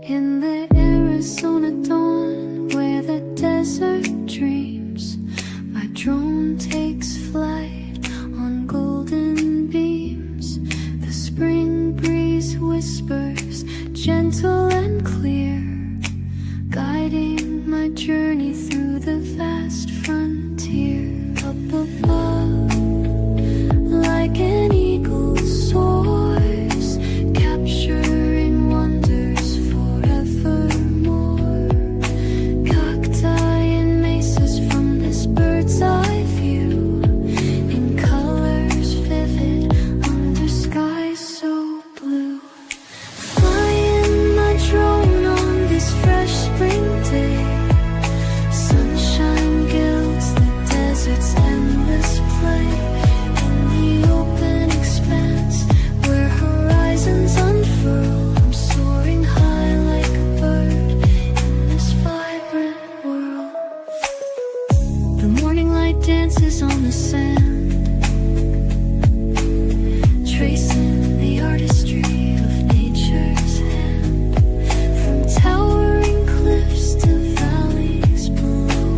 In the Arizona dawn, where the desert dreams, my drone takes flight on golden beams. The spring breeze whispers, gentle and clear, guiding my journey through the vast frontier. Up above, like an eagle soars, capturing wonders forevermore. Cacti and mesas from this bird's eye view, in colors vivid under skies so blue. Flying my drone on this fresh spring day, sunshine gilds the desert's endless play. In the open expanse where horizons unfurl, I'm soaring high like a bird in this vibrant world. The morning light dances on the sand, tracing the artistry of nature's hand. From towering cliffs to valleys below,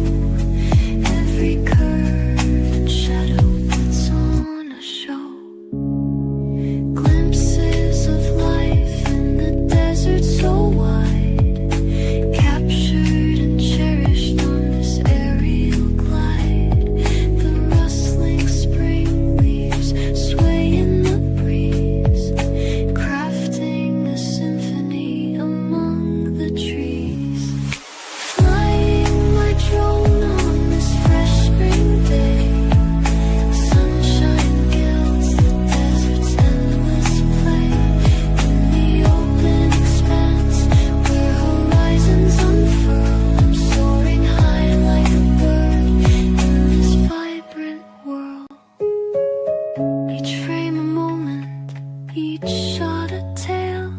every curve and shadow puts on a show. Glimpses of life in the desert so wide, captured and cherished on this aerial glide. The rustling spring leaves sway in the breeze, crafting a symphony among the trees. Flying my drone on this fresh spring day, sunshine gilds the desert's endless play. In the open expanse where horizons unfurl, I'm soaring high like a bird in this vibrant world. Each frame a moment, each shot a tale,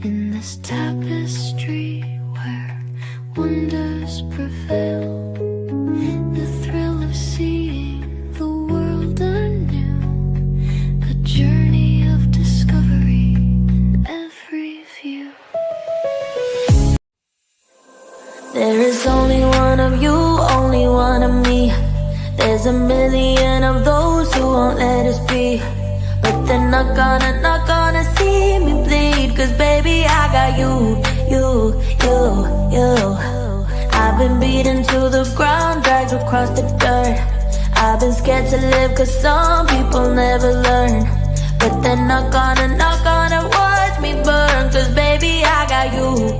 in this tapestry where wonders prevail. The thrill of seeing the world anew, a journey of discovery in every view. There is only one of you, only one of me. There's a million of those who won't let us be, but they're not gonna see me bleed. Cause baby, I got you. I've been beaten to the ground, dragged across the dirt. I've been scared to live cause some people never learn, but they're not gonna watch me burn. Cause baby, I got you.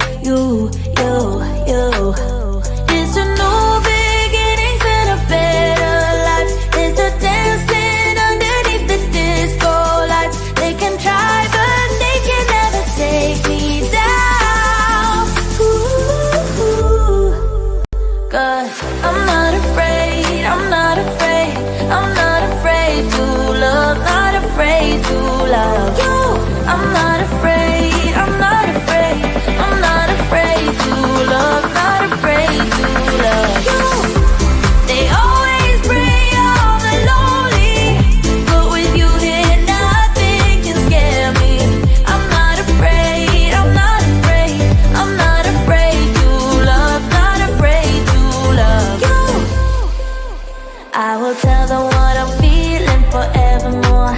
It's a new beginnings and a better life. It's a dancing underneath the disco lights. They can try but they can never take me down. Ooh, cause I'm not afraid, I'm not afraid, I'm not afraid to love, not afraid to love you. I'm not afraid, I'm not afraid, I'm not afraid to love, not afraid to love you. They always prey on the lonely, but with you here nothing can scare me. I'm not afraid, I'm not afraid, I'm not afraid to love, not afraid to love you. I will tell them what I'm feeling forevermore.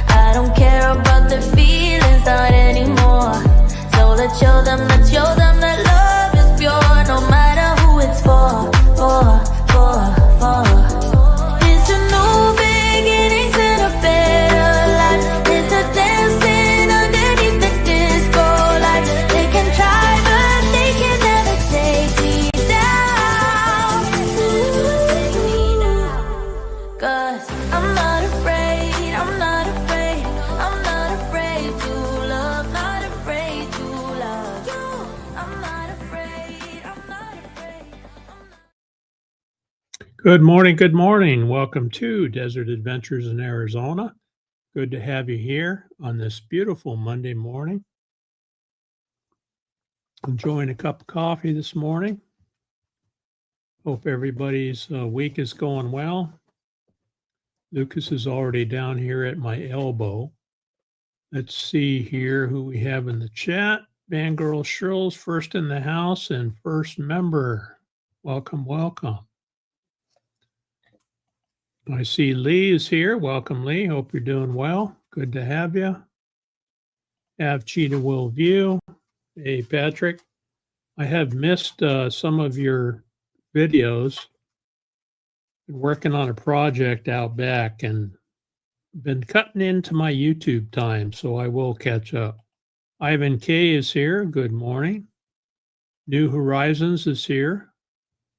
I don't care about their feelings, not anymore. So let's show them that love is pure, no matter who it's for. It's a new beginnings and a better life. It's a dancing underneath the disco lights. They can try but they can never take me down. Cause I'm not afraid, I'm not afraid, I'm not afraid to love, not afraid to love you. I'm not afraid, I'm not afraid. Good morning. Good morning. Welcome to Desert Adventures in Arizona. Good to have you here on this beautiful Monday morning. Enjoying a cup of coffee this morning. Hope everybody's week is going well. Lucas is already down here at my elbow. Let's see here who we have in the chat. Fangirl Shirls, first in the house and first member. Welcome, welcome. I see Lee is here. Welcome, Lee. Hope you're doing well. Good to have you. Have Cheetah Will View. Hey, Patrick. I have missed some of your videos. Been working on a project out back and been cutting into my YouTube time, so I will catch up. Ivan K is here. Good morning. New Horizons is here,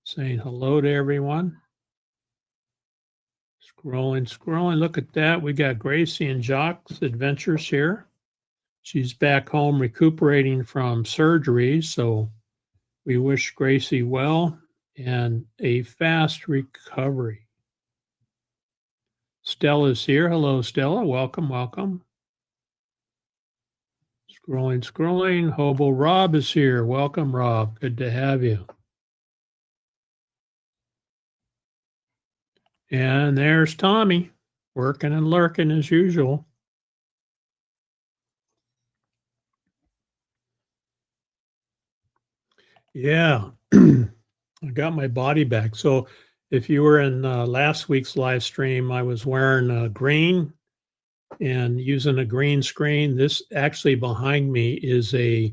saying hello to everyone. Scrolling. Look at that. We got Gracie and Jacques Adventures here. She's back home recuperating from surgery, so we wish Gracie well and a fast recovery. Stella's here. Hello, Stella. Welcome, welcome. Scrolling. Hobo Rob is here. Welcome, Rob. Good to have you. And there's Tommy, working and lurking as usual. Yeah, I got my body back. So if you were in last week's live stream, I was wearing green and using a green screen. This actually behind me is a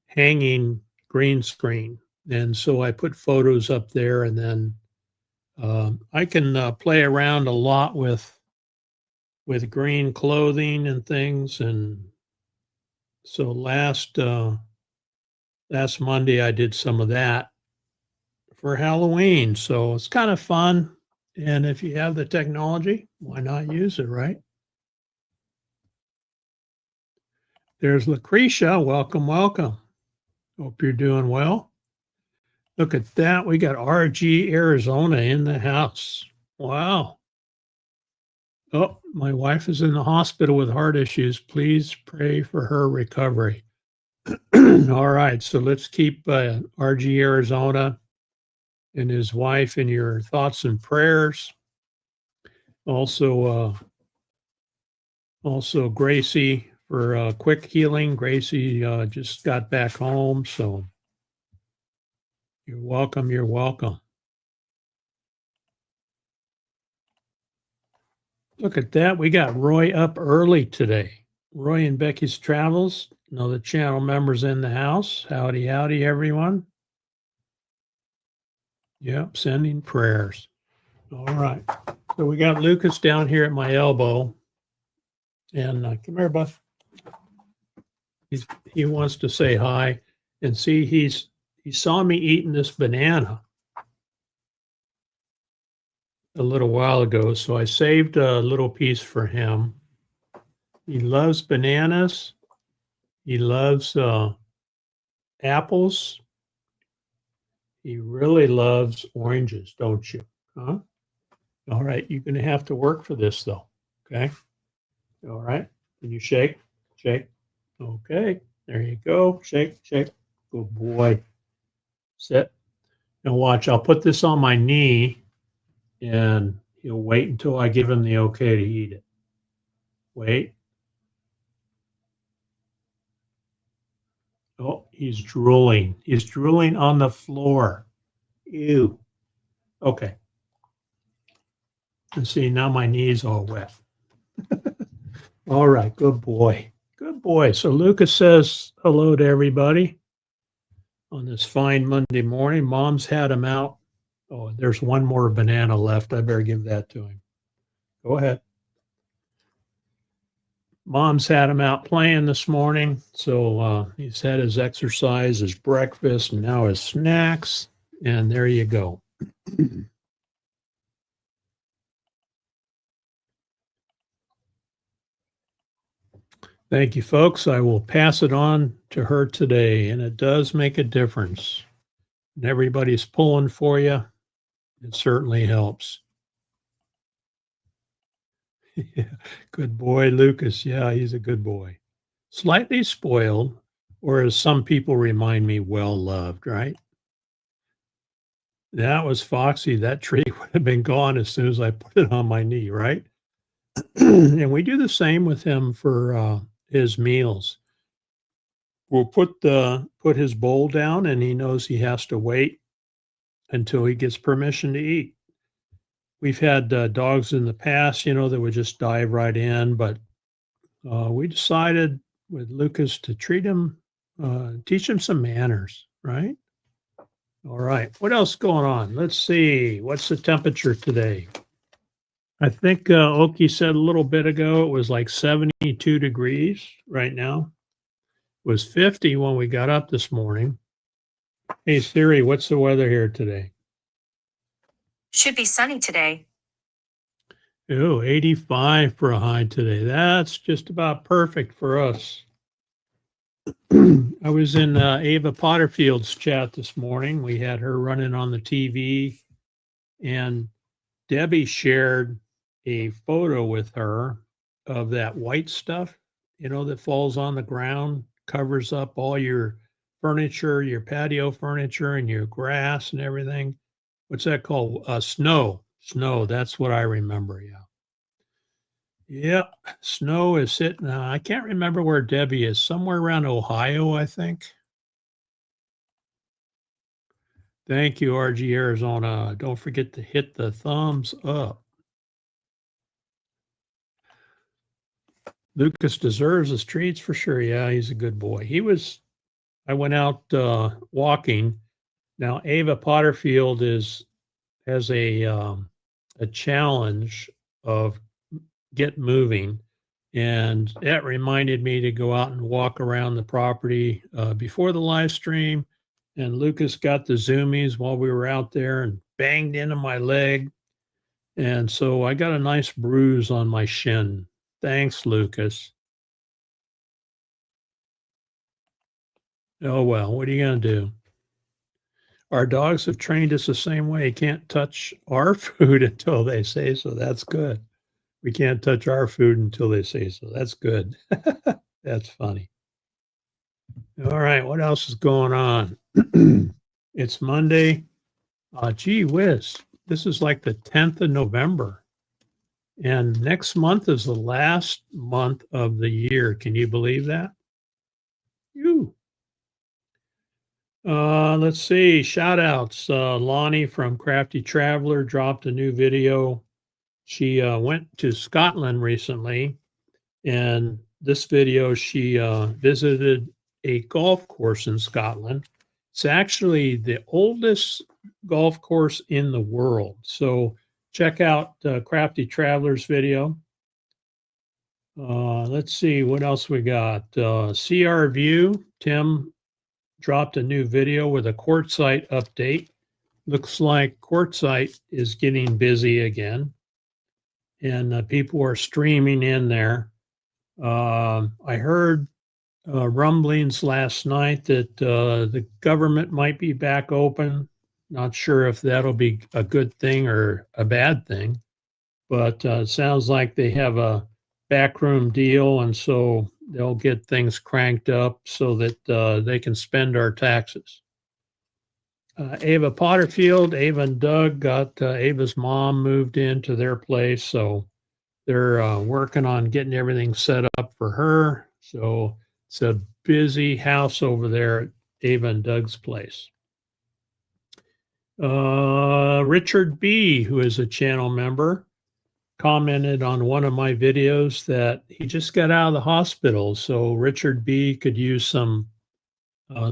hanging green screen. And so I put photos up there, and then I can play around a lot with green clothing and things. And so last Monday I did some of that for Halloween. So it's kind of fun. And if you have the technology, why not use it, right? There's Lucretia. Welcome, welcome. Hope you're doing well. Look at that. We got RG Arizona in the house. Wow. Oh, my wife is in the hospital with heart issues. Please pray for her recovery. All right. So let's keep RG Arizona and his wife in your thoughts and prayers. Also Gracie for quick healing. Gracie just got back home, so you're welcome. You're welcome. Look at that. We got Roy up early today. Roy and Becky's Travels. Another channel members in the house. Howdy, howdy, everyone. Yep, sending prayers. All right. So we got Lucas down here at my elbow. And come here, Buff. He wants to say hi. And see, he saw me eating this banana a little while ago, so I saved a little piece for him. He loves bananas. He loves apples. He really loves oranges, don't you? Huh? All right, you're going to have to work for this, though. Okay? All right. Can you shake? Shake. Okay. There you go. Shake, shake. Good boy. Sit. Now watch. I'll put this on my knee, and he'll wait until I give him the okay to eat it. Wait. Oh, he's drooling. He's drooling on the floor. Ew. Okay. And see, now my knee's all wet. All right. Good boy. Good boy. So Lucas says hello to everybody on this fine Monday morning. Mom's had him out. Oh, there's one more banana left. I better give that to him. Go ahead. Mom's had him out playing this morning. So he's had his exercise, his breakfast, and now his snacks. And there you go. Thank you, folks. I will pass it on to her today. And it does make a difference. And everybody's pulling for you. It certainly helps. Yeah, good boy, Lucas. Yeah, he's a good boy. Slightly spoiled, or as some people remind me, well loved, right? That was Foxy. That treat would have been gone as soon as I put it on my knee, right? And we do the same with him for his meals. will put his bowl down, and he knows he has to wait until he gets permission to eat. We've had dogs in the past, that would just dive right in, but we decided with Lucas to teach him some manners, right? All right. What else going on? Let's see. What's the temperature today? I think Oki said a little bit ago it was like 72 degrees right now. It was 50 when we got up this morning. Hey Siri, what's the weather here today? Should be sunny today. Oh, 85 for a high today. That's just about perfect for us. I was in Ava Potterfield's chat this morning. We had her running on the TV, and Debbie shared a photo with her of that white stuff, that falls on the ground, covers up all your furniture, your patio furniture, and your grass and everything. What's that called? Snow. Snow. That's what I remember. Yeah. Yep. Snow is sitting. I can't remember where Debbie is. Somewhere around Ohio, I think. Thank you, RG Arizona. Don't forget to hit the thumbs up. Lucas deserves his treats for sure. Yeah, he's a good boy. I went out walking. Now, Ava Potterfield has a challenge of get moving. And that reminded me to go out and walk around the property before the live stream. And Lucas got the zoomies while we were out there and banged into my leg. And so I got a nice bruise on my shin. Thanks, Lucas. Oh, well, what are you going to do? Our dogs have trained us the same way. You can't touch our food until they say so. That's good. We can't touch our food until they say so. That's good. That's funny. All right, what else is going on? It's Monday. Gee whiz, this is like the 10th of November. And next month is the last month of the year. Can you believe that? Let's see. Shout outs. Lonnie from Crafty Traveler dropped a new video. She went to Scotland recently, and this video she visited a golf course in Scotland. It's actually the oldest golf course in the world. So check out Crafty Traveler's video. Let's see what else we got. CR View, Tim dropped a new video with a Quartzsite update. Looks like Quartzsite is getting busy again, and people are streaming in there. I heard rumblings last night that the government might be back open. Not sure if that'll be a good thing or a bad thing, but it sounds like they have a backroom deal, and so they'll get things cranked up so that they can spend our taxes. Ava Potterfield, Ava and Doug got Ava's mom moved into their place, so they're working on getting everything set up for her. So it's a busy house over there at Ava and Doug's place. Richard B., who is a channel member, commented on one of my videos that he just got out of the hospital. So Richard B. could use some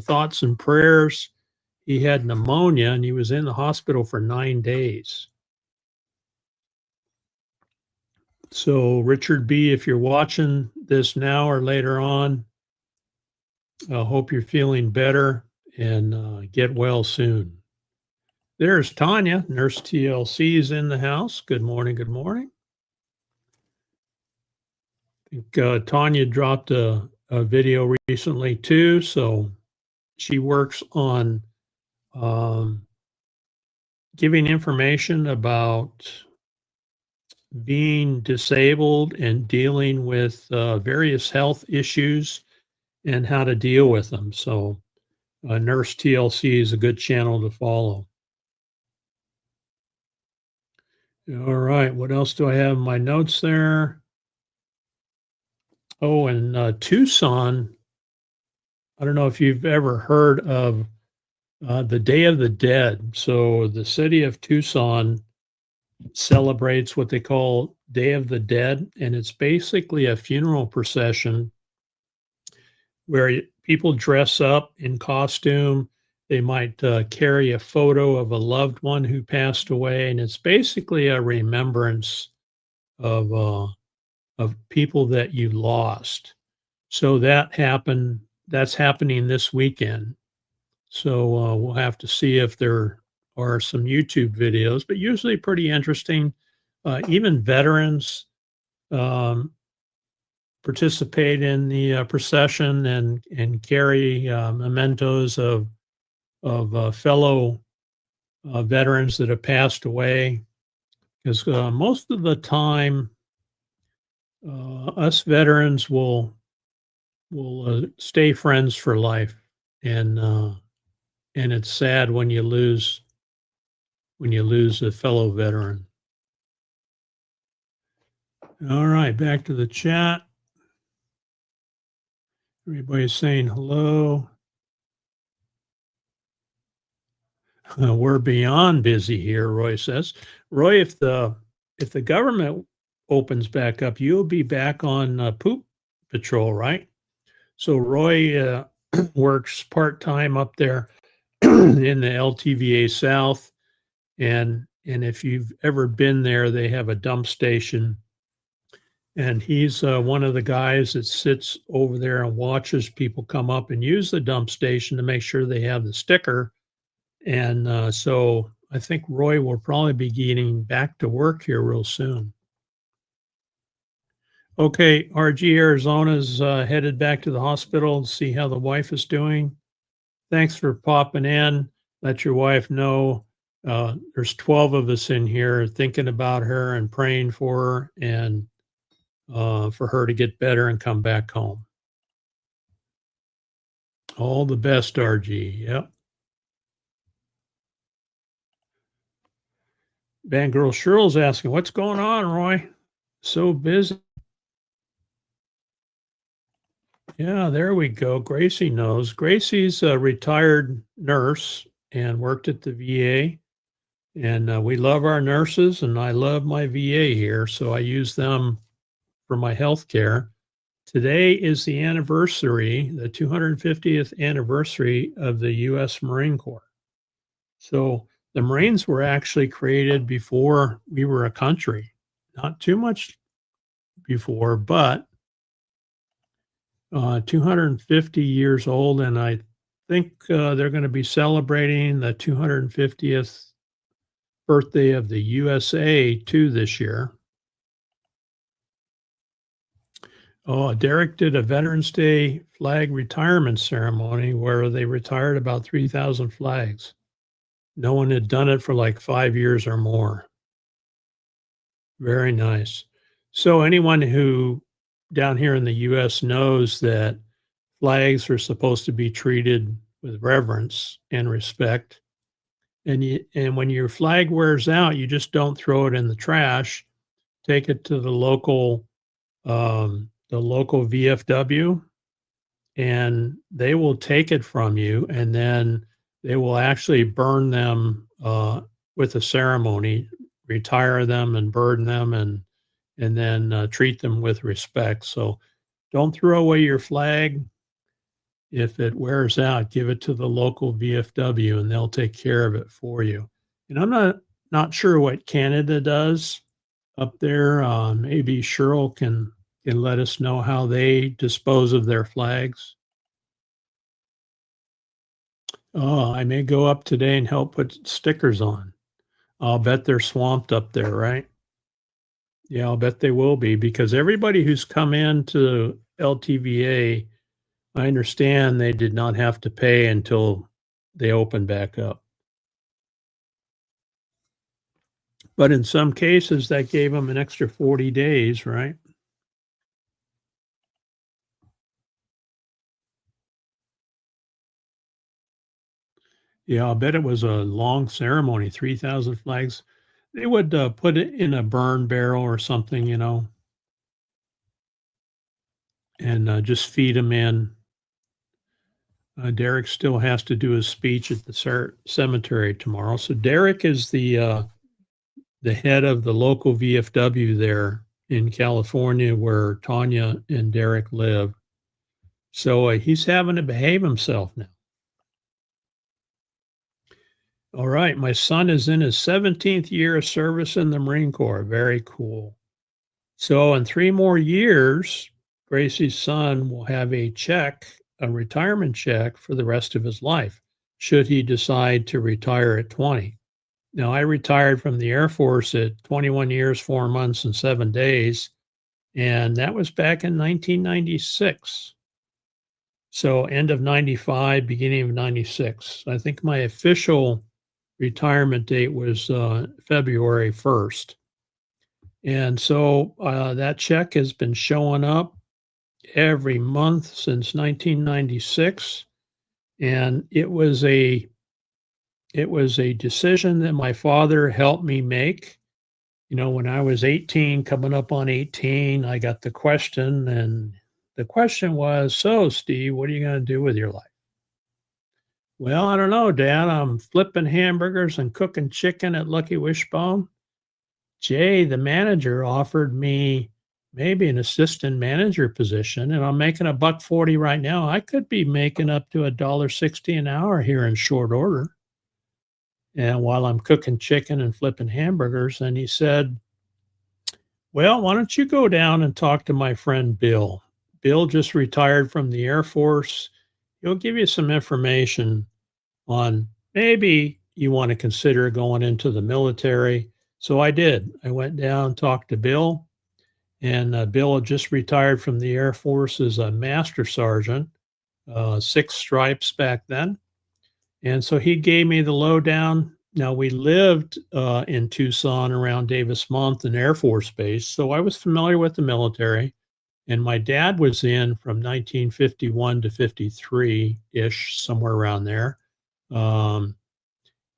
thoughts and prayers. He had pneumonia and he was in the hospital for 9 days. So Richard B., if you're watching this now or later on, I hope you're feeling better and get well soon. There's Tanya. Nurse TLC is in the house. Good morning. Good morning. I think Tanya dropped a video recently too. So she works on giving information about being disabled and dealing with various health issues and how to deal with them. So Nurse TLC is a good channel to follow. All right, what else do I have in my notes there? Oh, and Tucson I don't know if you've ever heard of the Day of the Dead. So the city of Tucson celebrates what they call Day of the Dead, and it's basically a funeral procession where people dress up in costume. They might carry a photo of a loved one who passed away, and it's basically a remembrance of people that you lost. So that's happening this weekend. So we'll have to see if there are some YouTube videos, but usually pretty interesting. Even veterans um, participate in the procession and carry mementos of fellow veterans that have passed away. Because most of the time, us veterans will stay friends for life, and it's sad when you lose a fellow veteran. All right, back to the chat. Everybody's saying hello. We're beyond busy here, Roy says. Roy, if the government opens back up, you'll be back on poop patrol, right? So Roy works part-time up there in the LTVA South, and if you've ever been there, they have a dump station, and he's one of the guys that sits over there and watches people come up and use the dump station to make sure they have the sticker. And so I think Roy will probably be getting back to work here real soon. Okay, RG Arizona's headed back to the hospital to see how the wife is doing. Thanks for popping in. Let your wife know there's 12 of us in here thinking about her and praying for her, and for her to get better and come back home. All the best, RG. Yep. Girl Cheryl's asking, what's going on, Roy? So busy. Yeah, there we go. Gracie knows. Gracie's a retired nurse and worked at the VA. And we love our nurses, and I love my VA here. So I use them for my health care. Today is the anniversary, the 250th anniversary of the U.S. Marine Corps. So the Marines were actually created before we were a country, not too much before, but 250 years old. And I think they're going to be celebrating the 250th birthday of the USA too this year. Oh, Derek did a Veterans Day flag retirement ceremony where they retired about 3,000 flags. No one had done it for like 5 years or more. Very nice. So anyone who down here in the U.S. knows that flags are supposed to be treated with reverence and respect. And when your flag wears out, you just don't throw it in the trash. Take it to the local VFW, and they will take it from you, and then they will actually burn them with a ceremony, retire them and burn them, and then treat them with respect. So don't throw away your flag. If it wears out, give it to the local VFW, and they'll take care of it for you. And I'm not sure what Canada does up there. Maybe Cheryl can let us know how they dispose of their flags. Oh, I may go up today and help put stickers on. I'll bet they're swamped up there, right? Yeah, I'll bet they will be, because everybody who's come into LTVA, I understand they did not have to pay until they open back up. But in some cases, that gave them an extra 40 days, right? Yeah, I'll bet it was a long ceremony, 3,000 flags. They would put it in a burn barrel or something, and just feed them in. Derek still has to do his speech at the cemetery tomorrow. So Derek is the head of the local VFW there in California, where Tanya and Derek live. So he's having to behave himself now. All right, my son is in his 17th year of service in the Marine Corps. Very cool. So in 3 more years, Gracie's son will have a retirement check for the rest of his life, should he decide to retire at 20. Now, I retired from the Air Force at 21 years, 4 months, and 7 days, and that was back in 1996. So end of 95, beginning of 96. I think my official retirement date was February 1st. And so that check has been showing up every month since 1996. And it was a decision that my father helped me make. You know, when I was 18, coming up on 18, I got the question, and the question was, so Steve, what are you going to do with your life? Well, I don't know, Dad. I'm flipping hamburgers and cooking chicken at Lucky Wishbone. Jay, the manager, offered me maybe an assistant manager position, and I'm making $1.40 right now. I could be making up to $1.60 an hour here in short order. And while I'm cooking chicken and flipping hamburgers, and he said, well, why don't you go down and talk to my friend Bill? Bill just retired from the Air Force. He'll give you some information on maybe you want to consider going into the military. So I did. I went down, talked to Bill, and Bill had just retired from the Air Force as a master sergeant, 6 stripes back then. And so he gave me the lowdown. Now, we lived in Tucson around Davis Monthan Air Force Base, so I was familiar with the military. And my dad was in from 1951 to 53-ish, somewhere around there.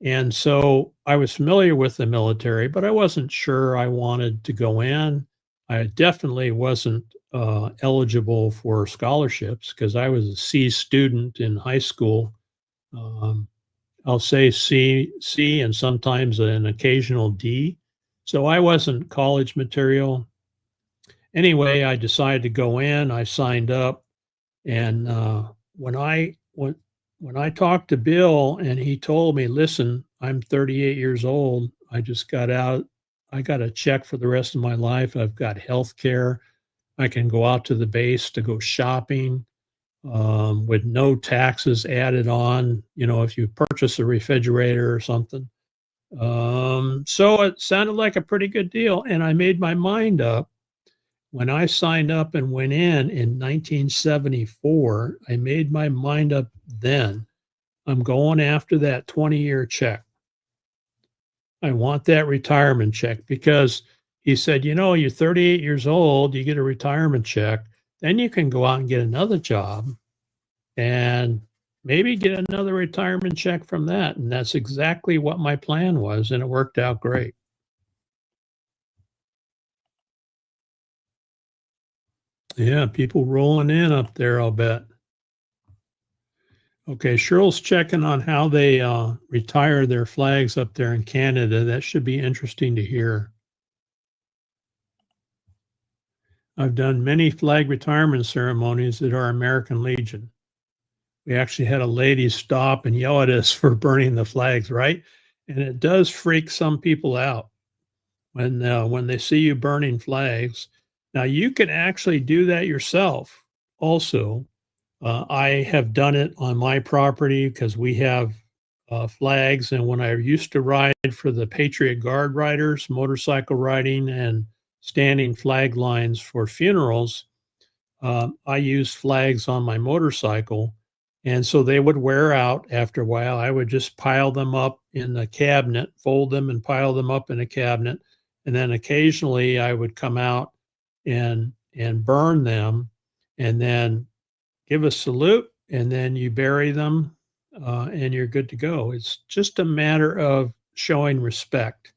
And so I was familiar with the military, but I wasn't sure I wanted to go in. I definitely wasn't eligible for scholarships because I was a C student in high school. I'll say C, and sometimes an occasional D. So I wasn't college material. Anyway, I decided to go in. I signed up, and when I talked to Bill, and he told me, "Listen, I'm 38 years old. I just got out. I got a check for the rest of my life. I've got health care. I can go out to the base to go shopping." With no taxes added on, you know, if you purchase a refrigerator or something. So it sounded like a pretty good deal. And I made my mind up when I signed up and went in 1974. I made my mind up then. I'm going after that 20-year check. I want that retirement check because he said, you know, you're 38 years old, you get a retirement check. Then you can go out and get another job and maybe get another retirement check from that. And that's exactly what my plan was. And it worked out great. Yeah, people rolling in up there, I'll bet. Okay, Cheryl's checking on how they retire their flags up there in Canada. That should be interesting to hear. I've done many flag retirement ceremonies at our American Legion. We actually had a lady stop and yell at us for burning the flags, right? And it does freak some people out when they see you burning flags. Now, you can actually do that yourself also. I have done it on my property because we have flags. And when I used to ride for the Patriot Guard riders, motorcycle riding and standing flag lines for funerals, I used flags on my motorcycle. And so they would wear out after a while. I would just pile them up in the cabinet, fold them and pile them up in a cabinet. And then occasionally I would come out and burn them and then give a salute, and then you bury them and you're good to go. It's just a matter of showing respect.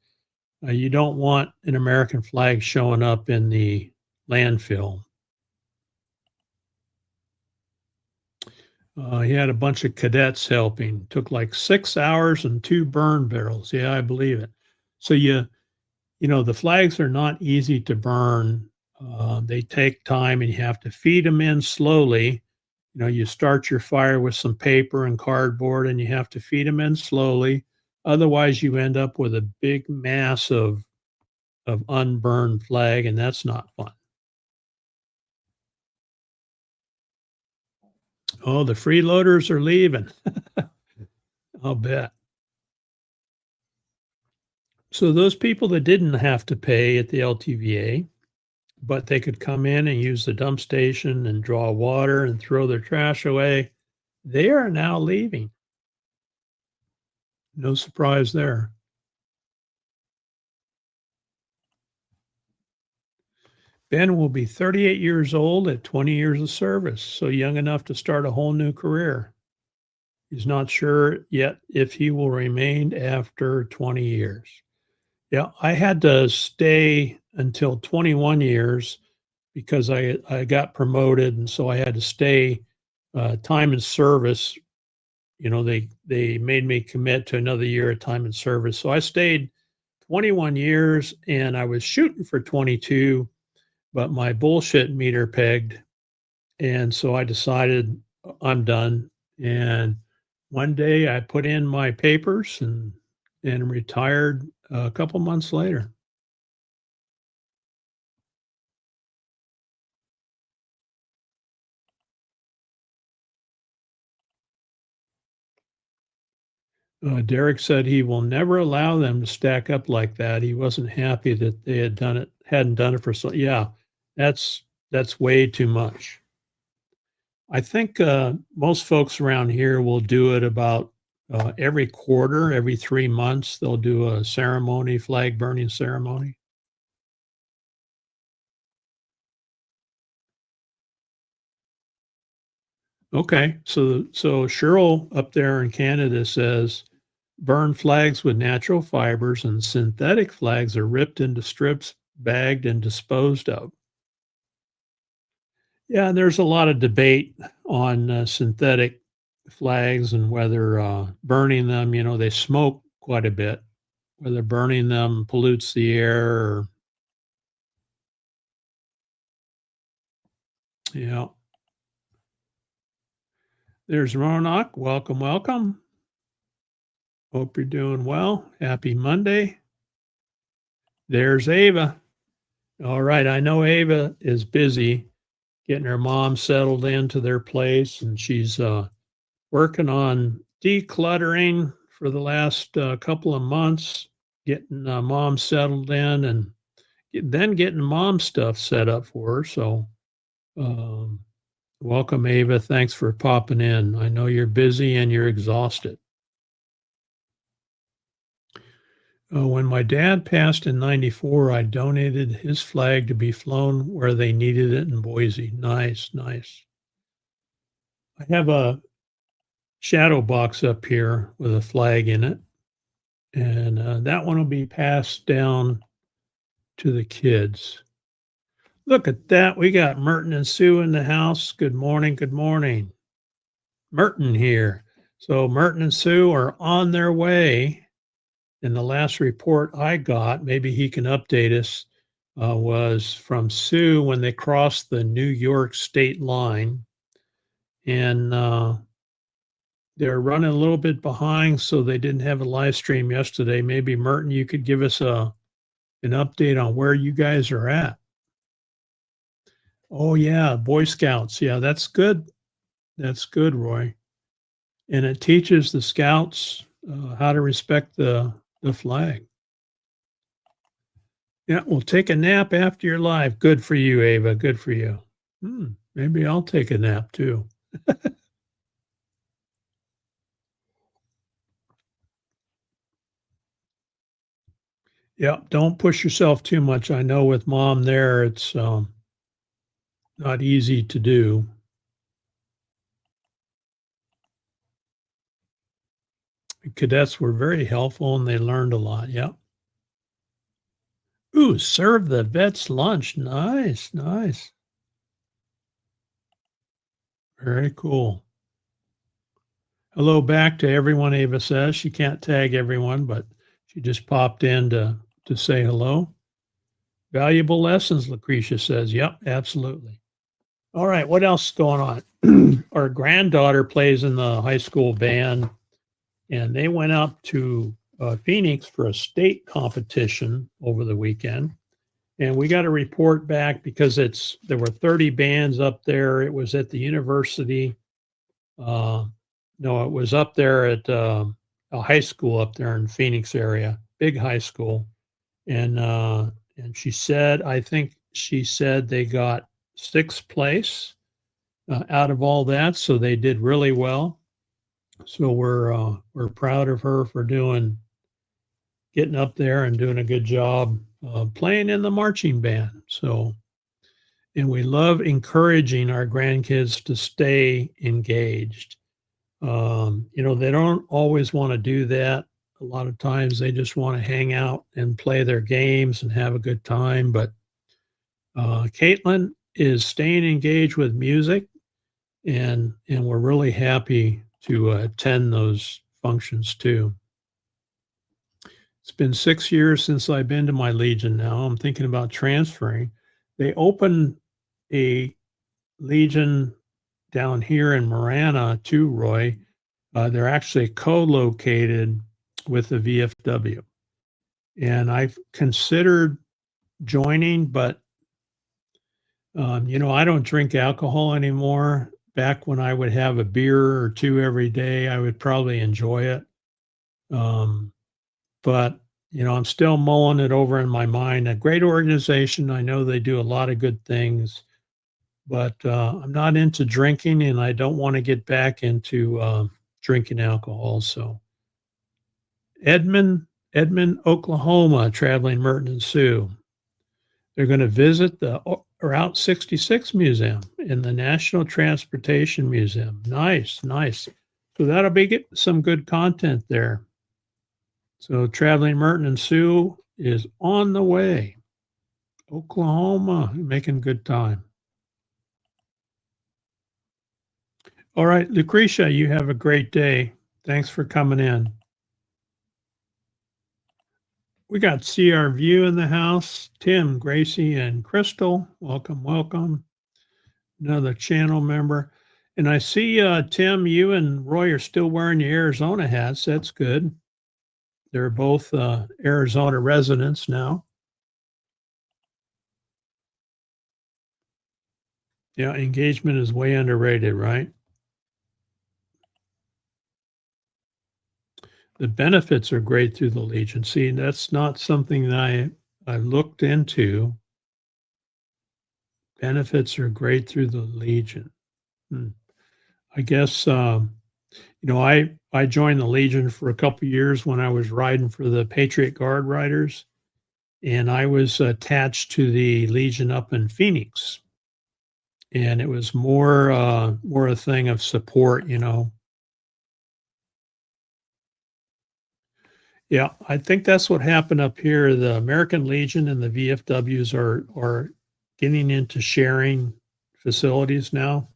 You don't want an American flag showing up in the landfill. He had a bunch of cadets helping. Took like 6 hours and 2 burn barrels. Yeah, I believe it. So the flags are not easy to burn. They take time and you have to feed them in slowly. You start your fire with some paper and cardboard and you have to feed them in slowly. Otherwise, you end up with a big mass of unburned flag, and that's not fun. Oh, the freeloaders are leaving. I'll bet. So those people that didn't have to pay at the LTVA, but they could come in and use the dump station and draw water and throw their trash away, they are now leaving. No surprise there. Ben will be 38 years old at 20 years of service, so young enough to start a whole new career. He's not sure yet if he will remain after 20 years. Yeah, I had to stay until 21 years because I got promoted, and so I had to stay time and service. They made me commit to another year of time and service. So I stayed 21 years, and I was shooting for 22, but my bullshit meter pegged, and so I decided I'm done. And one day I put in my papers and retired a couple months later. Derek said he will never allow them to stack up like that. He wasn't happy that they hadn't done it for so. Yeah, that's way too much. I think most folks around here will do it about every quarter, every 3 months. They'll do a ceremony, flag burning ceremony. Okay, so Cheryl up there in Canada says burn flags with natural fibers and synthetic flags are ripped into strips, bagged, and disposed of. Yeah, and there's a lot of debate on synthetic flags and whether burning them, they smoke quite a bit, whether burning them pollutes the air or, yeah. There's Ronak. Welcome, welcome. Hope you're doing well. Happy Monday. There's Ava. All right. I know Ava is busy getting her mom settled into their place, and she's working on decluttering for the last couple of months, getting mom settled in and then getting mom stuff set up for her. So, welcome, Ava. Thanks for popping in. I know you're busy and you're exhausted. When my dad passed in 94, I donated his flag to be flown where they needed it in Boise. Nice, nice. I have a shadow box up here with a flag in it, and that one will be passed down to the kids. Look at that. We got Merton and Sue in the house. Good morning. Good morning. Merton here. So Merton and Sue are on their way. And the last report I got, maybe he can update us, was from Sue when they crossed the New York state line. And they're running a little bit behind, so they didn't have a live stream yesterday. Maybe, Merton, you could give us an update on where you guys are at. Oh, yeah, Boy Scouts. Yeah, that's good. That's good, Roy. And it teaches the Scouts how to respect the flag. Yeah, we'll take a nap after your live. Good for you, Ava. Good for you. Maybe I'll take a nap too. Yeah, don't push yourself too much. I know with mom there, it's not easy to do. The cadets were very helpful and they learned a lot. Yep. Ooh, serve the vets lunch. Nice, nice. Very cool. Hello back to everyone, Ava says. She can't tag everyone, but she just popped in to say hello. Valuable lessons, Lucretia says. Yep, absolutely. All right, what else is going on? Our granddaughter plays in the high school band, and they went up to Phoenix for a state competition over the weekend. And we got a report back because there were 30 bands up there. It was at the university. No, it was up there at a high school up there in Phoenix area, big high school. And she said, I think she said they got 6th place out of all that. So they did really well. So we're proud of her for getting up there and doing a good job playing in the marching band. So, and we love encouraging our grandkids to stay engaged. They don't always want to do that. A lot of times they just want to hang out and play their games and have a good time. But Caitlin is staying engaged with music, and we're really happy to attend those functions too. It's been 6 years since I've been to my Legion now. I'm thinking about transferring. They opened a Legion down here in Marana too, Roy. They're actually co-located with the VFW. And I've considered joining, but, I don't drink alcohol anymore. Back when I would have a beer or two every day, I would probably enjoy it. But, I'm still mulling it over in my mind. A great organization. I know they do a lot of good things, but I'm not into drinking, and I don't want to get back into drinking alcohol. So Edmond, Oklahoma, traveling Merton and Sue. They're going to visit the Route 66 Museum in the National Transportation Museum. Nice, nice. So that'll be some good content there. So traveling Merton and Sue is on the way. Oklahoma, making good time. All right, Lucretia, you have a great day. Thanks for coming in. We got CR View in the house. Tim, Gracie, and Crystal. Welcome, welcome. Another channel member. And I see, Tim, you and Roy are still wearing your Arizona hats. That's good. They're both Arizona residents now. Yeah, engagement is way underrated, right? The benefits are great through the Legion. See, that's not something that I looked into. Benefits are great through the Legion. I guess, I joined the Legion for a couple of years when I was riding for the Patriot Guard Riders, and I was attached to the Legion up in Phoenix. And it was more a thing of support, Yeah, I think that's what happened up here. The American Legion and the VFWs are getting into sharing facilities now.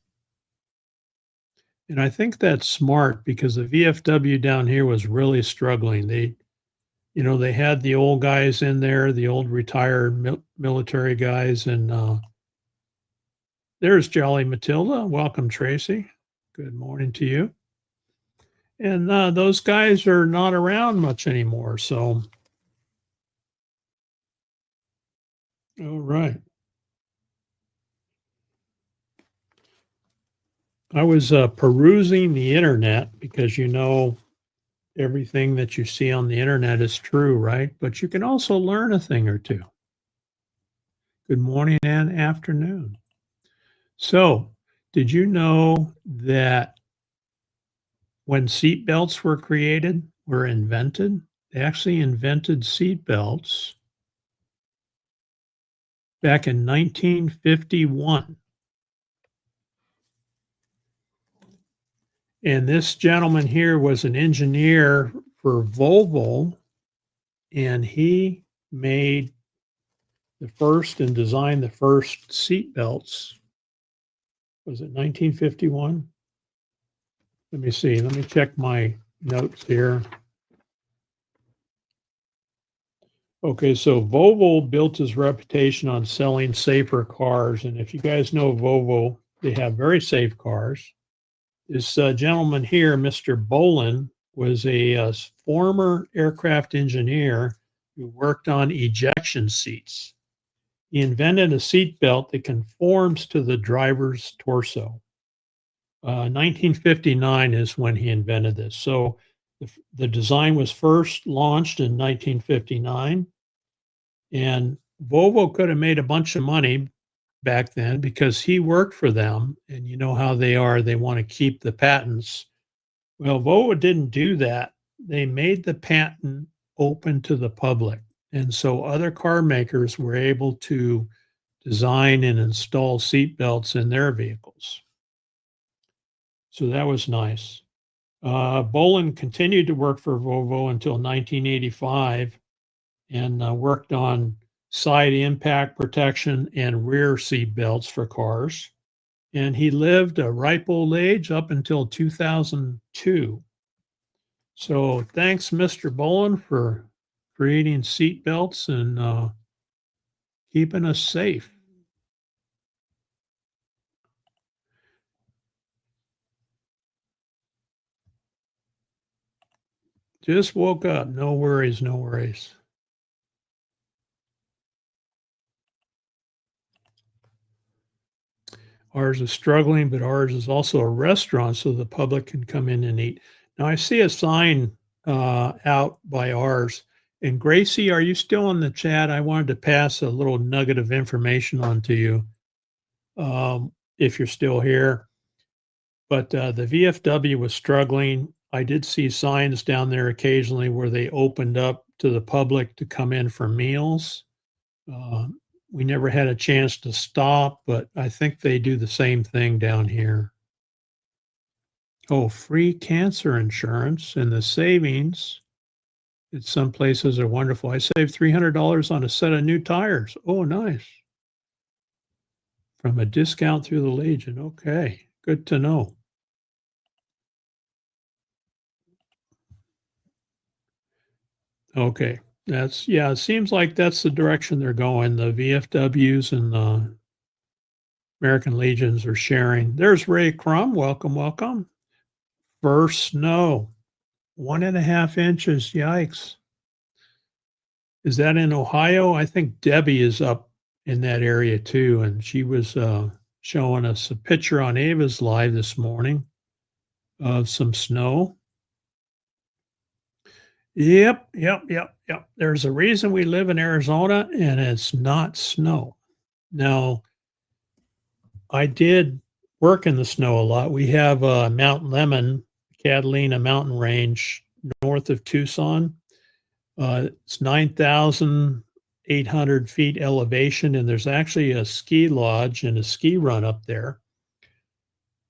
And I think that's smart because the VFW down here was really struggling. They had the old guys in there, the old retired military guys, and there's Jolly Matilda. Welcome, Tracy. Good morning to you. And those guys are not around much anymore. So, all right. I was perusing the internet because everything that you see on the internet is true, right? But you can also learn a thing or two. Good morning and afternoon. So, did you know that when seat belts were invented, they actually invented seat belts back in 1951. And this gentleman here was an engineer for Volvo, and he made the first and designed the first seat belts. Was it 1951? Let me see. Let me check my notes here. Okay, so Volvo built its reputation on selling safer cars. And if you guys know Volvo, they have very safe cars. This gentleman here, Mr. Bolin, was a former aircraft engineer who worked on ejection seats. He invented a seat belt that conforms to the driver's torso. 1959 is when he invented this. So the design was first launched in 1959. And Volvo could have made a bunch of money back then because he worked for them. And you know how they are, they want to keep the patents. Well, Volvo didn't do that. They made the patent open to the public. And so other car makers were able to design and install seat belts in their vehicles. So that was nice. Bolin continued to work for Volvo until 1985 and worked on side impact protection and rear seat belts for cars. And he lived a ripe old age up until 2002. So thanks, Mr. Bolin, for creating seat belts and keeping us safe. Just woke up. No worries, no worries. Ours is struggling, but ours is also a restaurant so the public can come in and eat. Now, I see a sign out by ours. And Gracie, are you still in the chat? I wanted to pass a little nugget of information on to you if you're still here. But the VFW was struggling. I did see signs down there occasionally where they opened up to the public to come in for meals. We never had a chance to stop, but I think they do the same thing down here. Oh, free cancer insurance and the savings at some places are wonderful. I saved $300 on a set of new tires. Oh, nice. From a discount through the Legion. Okay, good to know. Okay, it seems like that's the direction they're going. The VFWs and the American Legions are sharing. There's Ray Crum. Welcome, welcome. First snow, 1.5 inches. Yikes. Is that in Ohio? I think Debbie is up in that area too. And she was showing us a picture on Ava's Live this morning of some snow. Yep. There's a reason we live in Arizona and it's not snow. Now, I did work in the snow a lot. We have Mount Lemmon, Catalina mountain range north of Tucson. It's 9,800 feet elevation, and there's actually a ski lodge and a ski run up there.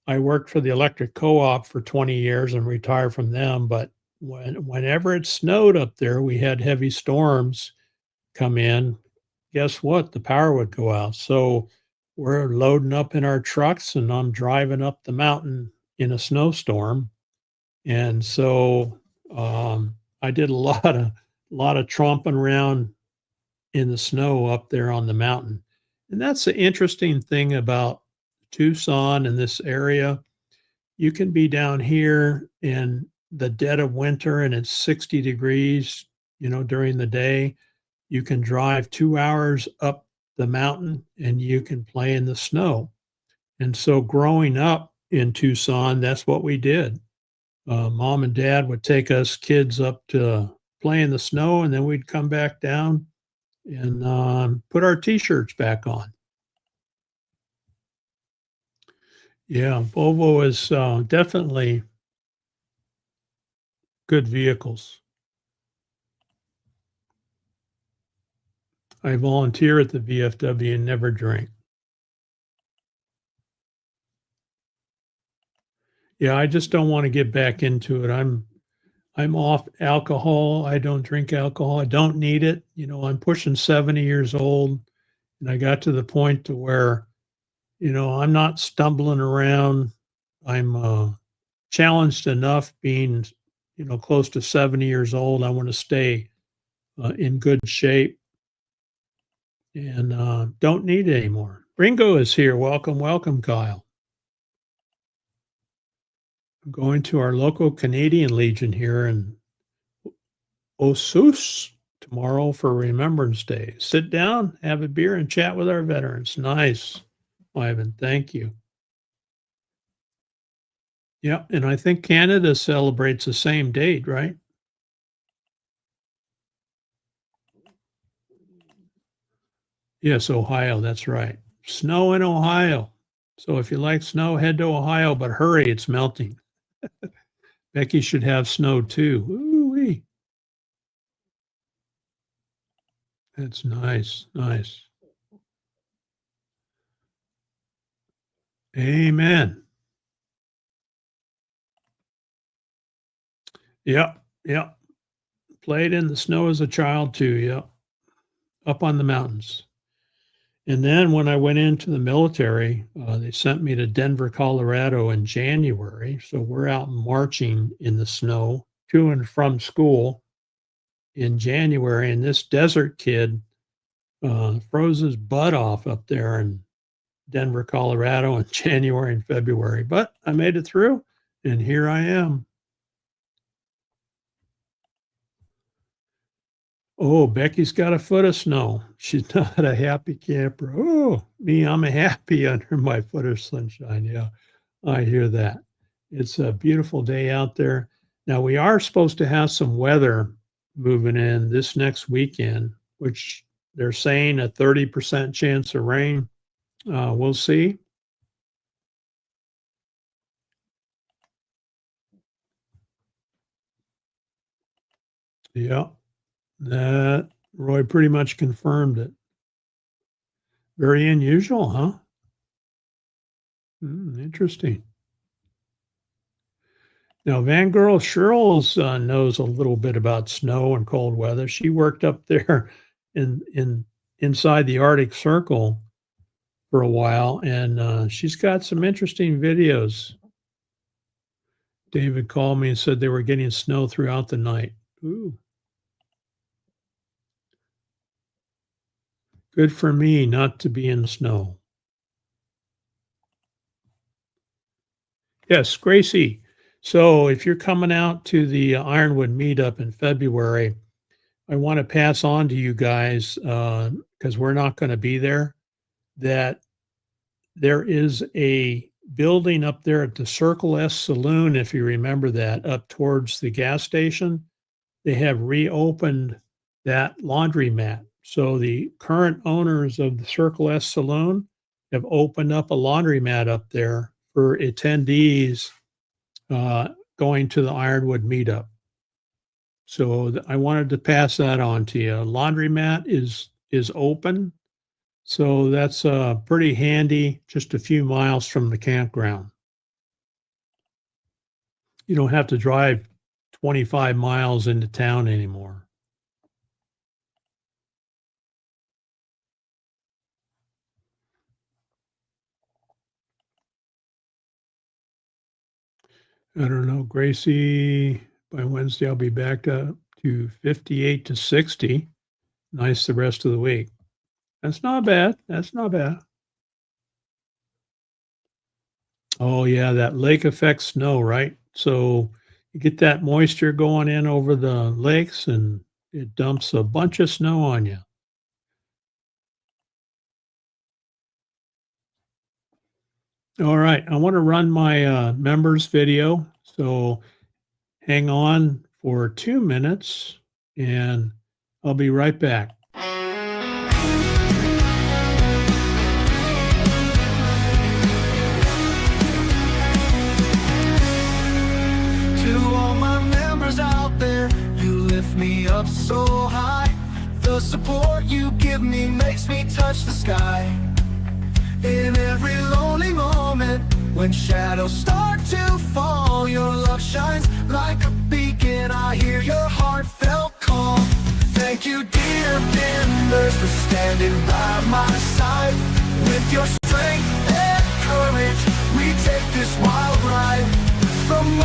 I worked for the electric co-op for 20 years and retired from them, but whenever it snowed up there, we had heavy storms come in. Guess what? The power would go out. So we're loading up in our trucks and I'm driving up the mountain in a snowstorm. And so I did a lot of tromping around in the snow up there on the mountain. And that's the interesting thing about Tucson and this area. You can be down here in the dead of winter and it's 60 degrees, during the day. You can drive 2 hours up the mountain and you can play in the snow. And so growing up in Tucson, that's what we did. Mom and dad would take us kids up to play in the snow, and then we'd come back down and put our t-shirts back on. Yeah, Volvo is definitely good vehicles. I volunteer at the VFW and never drink. Yeah, I just don't want to get back into it. I'm off alcohol. I don't drink alcohol. I don't need it. I'm pushing 70 years old, and I got to the point to where, I'm not stumbling around. I'm challenged enough being, close to 70 years old. I want to stay in good shape and don't need it anymore. Ringo is here. Welcome, welcome, Kyle. I'm going to our local Canadian Legion here in Ossus tomorrow for Remembrance Day. Sit down, have a beer, and chat with our veterans. Nice, Ivan. Thank you. Yeah, and I think Canada celebrates the same date, right? Yes, Ohio, that's right. Snow in Ohio. So if you like snow, head to Ohio, but hurry, it's melting. Becky should have snow too. Ooh-wee. That's nice, nice. Amen. Yep, yep. Played in the snow as a child too, yep. Up on the mountains. And then when I went into the military, they sent me to Denver, Colorado in January. So we're out marching in the snow to and from school in January. And this desert kid froze his butt off up there in Denver, Colorado in January and February. But I made it through, and here I am. Oh, Becky's got a foot of snow. She's not a happy camper. Oh, me, I'm happy under my foot of sunshine. Yeah, I hear that. It's a beautiful day out there. Now, we are supposed to have some weather moving in this next weekend, which they're saying a 30% chance of rain. We'll see. Yeah. That Roy pretty much confirmed it. Very unusual, huh? Interesting. Now, Van Girl Shirls knows a little bit about snow and cold weather. She worked up there inside the Arctic Circle for a while, and she's got some interesting videos. David called me and said they were getting snow throughout the night. Ooh. Good for me not to be in the snow. Yes, Gracie. So if you're coming out to the Ironwood meetup in February, I want to pass on to you guys, because we're not going to be there, that there is a building up there at the Circle S Saloon, if you remember that, up towards the gas station. They have reopened that laundromat. So the current owners of the Circle S Saloon have opened up a laundromat up there for attendees going to the Ironwood meetup. So I wanted to pass that on to you. Laundromat is open. So that's pretty handy, just a few miles from the campground. You don't have to drive 25 miles into town anymore. I don't know, Gracie, by Wednesday, I'll be back up to 58 to 60. Nice the rest of the week. That's not bad. That's not bad. Oh, yeah, that lake effect snow, right? So you get that moisture going in over the lakes and it dumps a bunch of snow on you. All right, I want to run my members video. So hang on for 2 minutes and I'll be right back. To all my members out there, you lift me up so high. The support you give me makes me touch the sky. In every lonely moment, when shadows start to fall, your love shines like a beacon. I hear your heartfelt call. Thank you, dear members, for standing by my side. With your strength and courage, we take this wild ride. From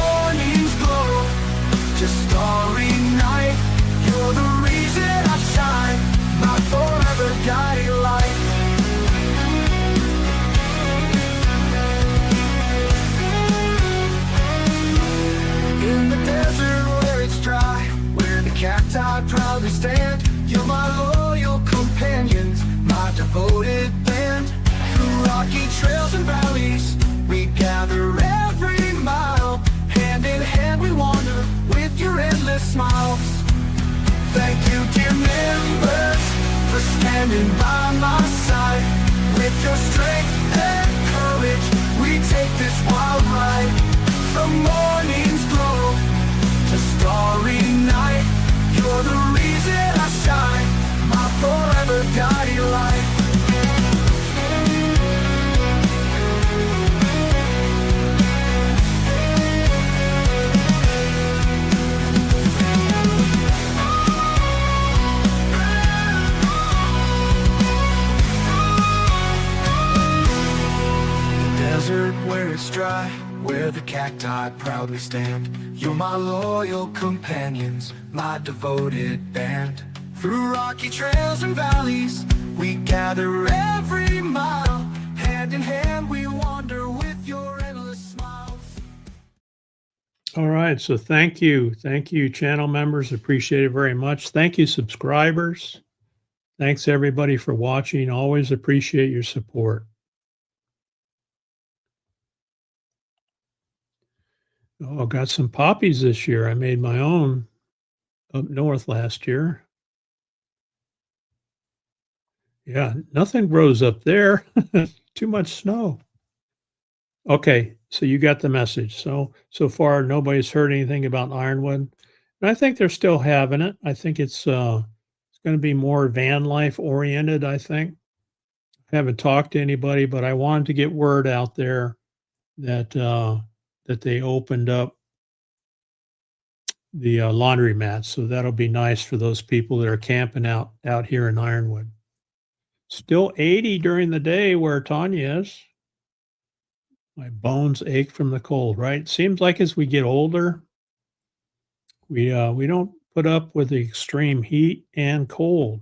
for standing by my side. With your strength and courage, we take this wild ride. From morning's glow to starry night, you're the reason I shine, my forever guiding light. Desert where it's dry, where the cacti proudly stand. You're my loyal companions, my devoted band. Through rocky trails and valleys, we gather every mile. Hand in hand we wander with your endless smiles. All right. So thank you. Thank you, channel members. Appreciate it very much. Thank you, subscribers. Thanks, everybody, for watching. Always appreciate your support. Oh, I got some poppies this year. I made my own up north last year. Yeah, nothing grows up there. Too much snow. Okay, so you got the message. So far, nobody's heard anything about Ironwood. And I think they're still having it. I think it's going to be more van life oriented, I think. I haven't talked to anybody, but I wanted to get word out there that that they opened up the laundromats. So that'll be nice for those people that are camping out here in Ironwood. Still 80 during the day where Tanya is. My bones ache from the cold, right? Seems like as we get older, we don't put up with the extreme heat and cold.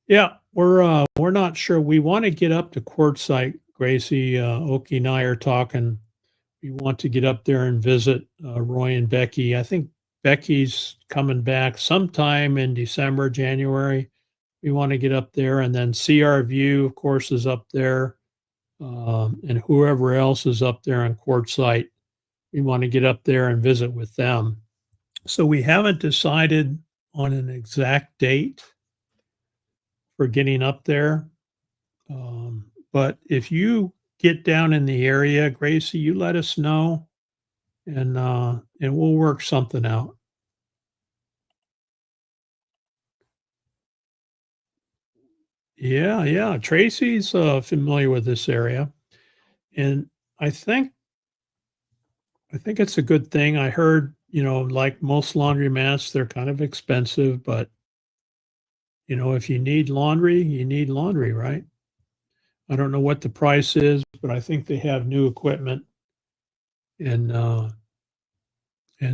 Yeah, we're not sure. We want to get up to Quartzsite. Gracie, Oki and I are talking. We want to get up there and visit Roy and Becky. I think Becky's coming back sometime in December, January. We want to get up there and then see our view, of course, is up there. And whoever else is up there on Quartzsite, we want to get up there and visit with them. So we haven't decided on an exact date for getting up there. But if you get down in the area, Gracie, you let us know, and we'll work something out. Yeah. Tracy's familiar with this area, and I think it's a good thing. I heard, like most laundromats, they're kind of expensive, but if you need laundry, you need laundry, right? I don't know what the price is, but I think they have new equipment, and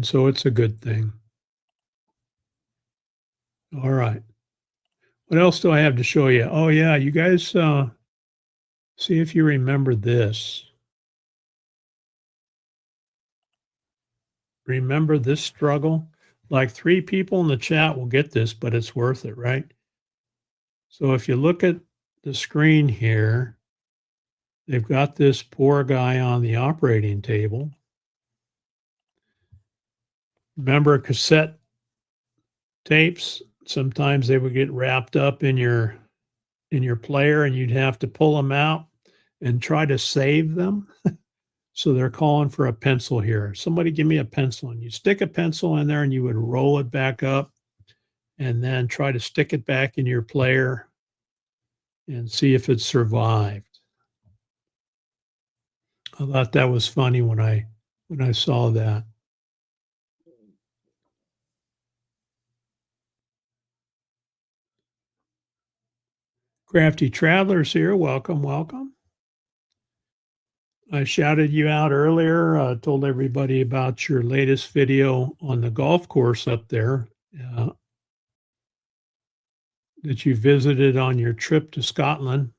so it's a good thing. All right. What else do I have to show you? Oh yeah, you guys see if you remember this. Remember this struggle? Like 3 people in the chat will get this, but it's worth it, right? So if you look at the screen here, they've got this poor guy on the operating table. Remember cassette tapes? Sometimes they would get wrapped up in your player, and you'd have to pull them out and try to save them. So they're calling for a pencil here. Somebody give me a pencil. And you stick a pencil in there and you would roll it back up and then try to stick it back in your player and see if it survived. I thought that was funny when I saw that. Crafty Travelers here. Welcome, welcome. I shouted you out earlier, told everybody about your latest video on the golf course up there that you visited on your trip to Scotland.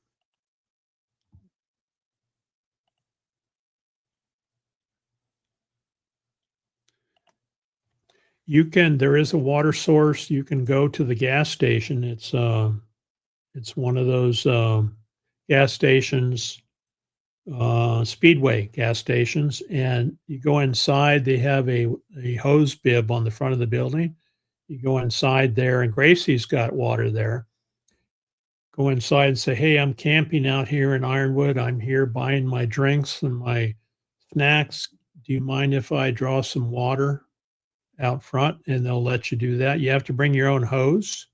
There is a water source. You can go to the gas station. It's one of those gas stations, Speedway gas stations, and you go inside. They have a hose bib on the front of the building. You go inside there, and Gracie's got water there. Go inside and say, hey, I'm camping out here in Ironwood. I'm here buying my drinks and my snacks. Do you mind if I draw some water out front? And they'll let you do that. You have to bring your own hose,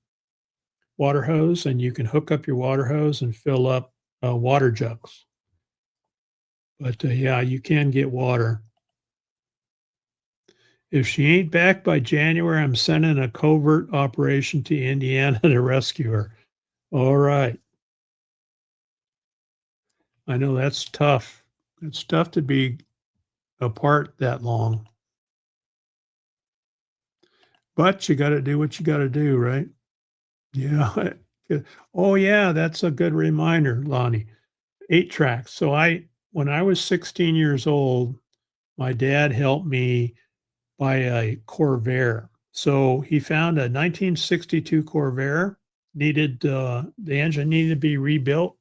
water hose, and you can hook up your water hose and fill up water jugs. But yeah, you can get water. If she ain't back by January, I'm sending a covert operation to Indiana to rescue her. All right. I know that's tough. It's tough to be apart that long. But you got to do what you got to do, right? Yeah. Oh, yeah. That's a good reminder, Lonnie. 8 tracks. So when I was 16 years old, my dad helped me buy a Corvair. So he found a 1962 Corvair, the engine needed to be rebuilt.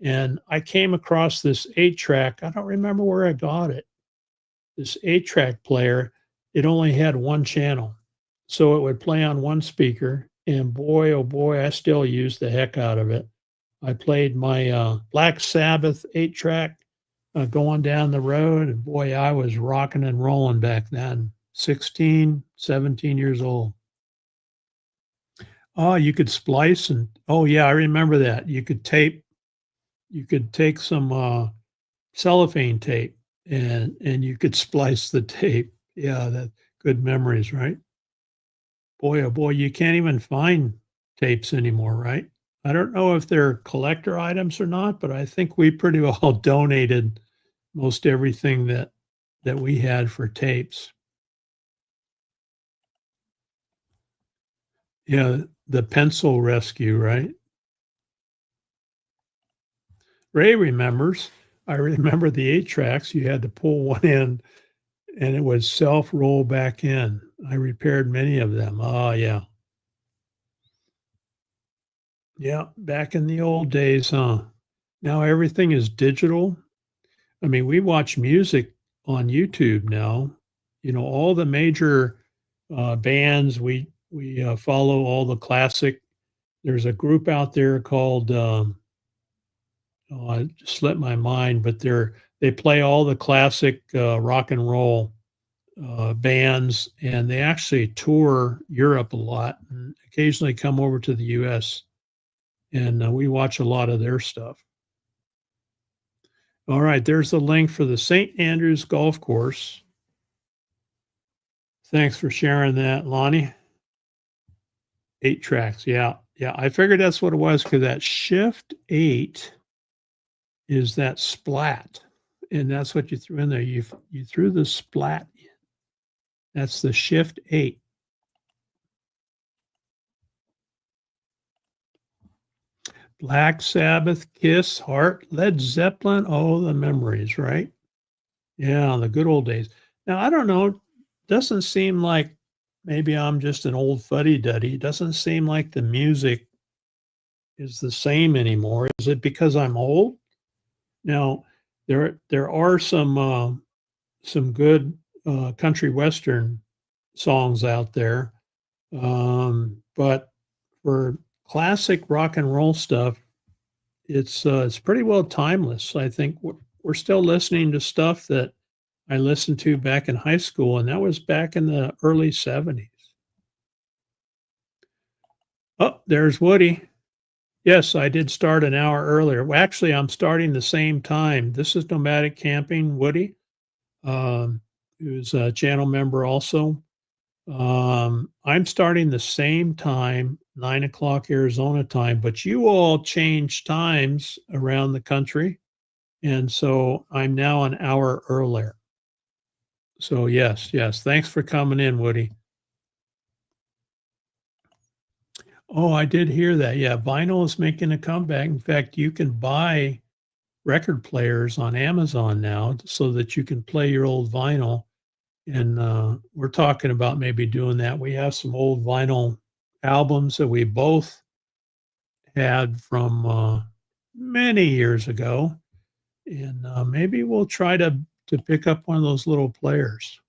And I came across this 8-track. I don't remember where I got it. This 8-track player, it only had one channel. So it would play on one speaker. And boy, oh boy, I still use the heck out of it. I played my Black Sabbath 8-track going down the road. And boy, I was rocking and rolling back then. 16, 17 years old. Oh, you could splice and, oh yeah, I remember that. You could take some cellophane tape and you could splice the tape. Yeah, that good memories, right? Boy, oh boy, you can't even find tapes anymore, right? I don't know if they're collector items or not, but I think we pretty well donated most everything that we had for tapes. Yeah, the pencil rescue, right? Ray remembers. I remember the 8 tracks. You had to pull one in and it would self roll back in. I repaired many of them. Oh, yeah. Yeah, back in the old days, huh? Now everything is digital. I mean, we watch music on YouTube now. You know, all the major bands, we follow all the classic. There's a group out there called oh, it just slipped my mind, but they play all the classic rock and roll bands, and they actually tour Europe a lot and occasionally come over to the U.S. and we watch a lot of their stuff. All right, there's the link for the St. Andrews Golf Course. Thanks for sharing that, Lonnie. 8 tracks, yeah. I figured that's what it was because that Shift 8 is that splat, and that's what you threw in there. You threw the splat in. That's the Shift 8. Black Sabbath, Kiss, Heart, Led Zeppelin. Oh, the memories, right? Yeah, the good old days. Now, I don't know. Doesn't seem like maybe I'm just an old fuddy-duddy. It doesn't seem like the music is the same anymore. Is it because I'm old? Now, there are some good country western songs out there, but for classic rock and roll stuff, it's pretty well timeless. I think we're still listening to stuff that I listened to back in high school, and that was back in the early 70s. Oh, there's Woody. Yes, I did start an hour earlier. Well, actually, I'm starting the same time. This is Nomadic Camping, Woody, who's a channel member also. I'm starting the same time, 9 o'clock Arizona time, but you all change times around the country. And so I'm now an hour earlier. So yes. Thanks for coming in, Woody. Oh, I did hear that. Yeah, vinyl is making a comeback. In fact, you can buy record players on Amazon now so that you can play your old vinyl. And we're talking about maybe doing that. We have some old vinyl albums that we both had from many years ago. And maybe we'll try to pick up one of those little players.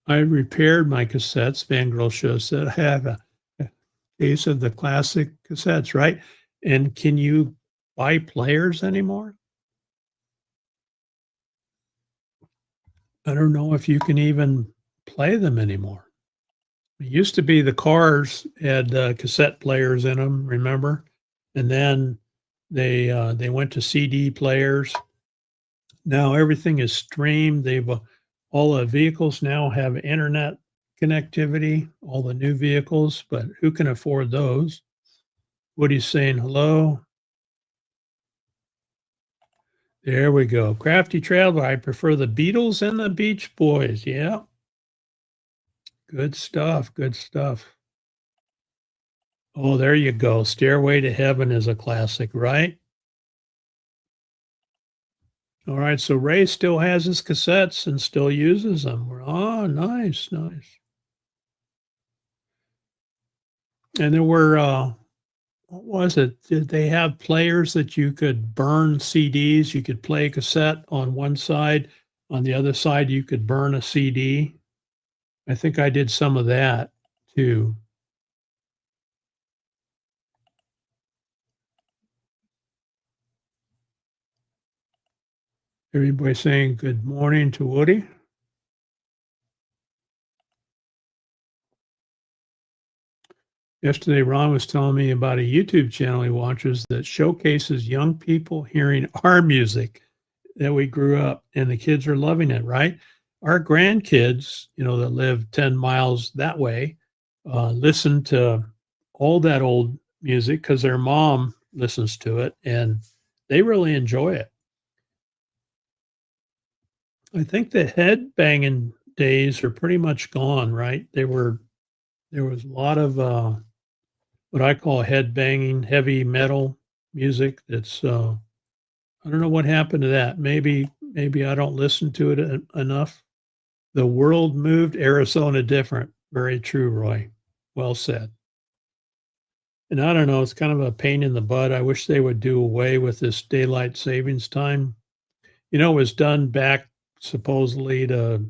I repaired my cassettes. Fangirl Show said I have a case of the classic cassettes, right? And can you buy players anymore? I don't know if you can even play them anymore. It used to be the cars had cassette players in them, remember? And then they went to CD players. Now everything is streamed. They've all the vehicles now have internet connectivity, all the new vehicles, but who can afford those? Woody's saying hello. There we go. Crafty Traveler, I prefer the Beatles and the Beach Boys. Yeah. Good stuff. Good stuff. Oh, there you go. Stairway to Heaven is a classic, right? All right. So Ray still has his cassettes and still uses them. Oh, nice. Nice. And there were, what was it? Did they have players that you could burn CDs? You could play a cassette on one side. On the other side, you could burn a CD. I think I did some of that too. Everybody saying good morning to Woody. Yesterday, Ron was telling me about a YouTube channel he watches that showcases young people hearing our music that we grew up, and the kids are loving it, right? Our grandkids, that live 10 miles that way, listen to all that old music because their mom listens to it, and they really enjoy it. I think the head banging days are pretty much gone, right? There was a lot of what I call head banging, heavy metal music. That's I don't know what happened to that. Maybe I don't listen to it enough. The world moved, Arizona different. Very true, Roy. Well said. And I don't know, it's kind of a pain in the butt. I wish they would do away with this daylight savings time. It was done back supposedly to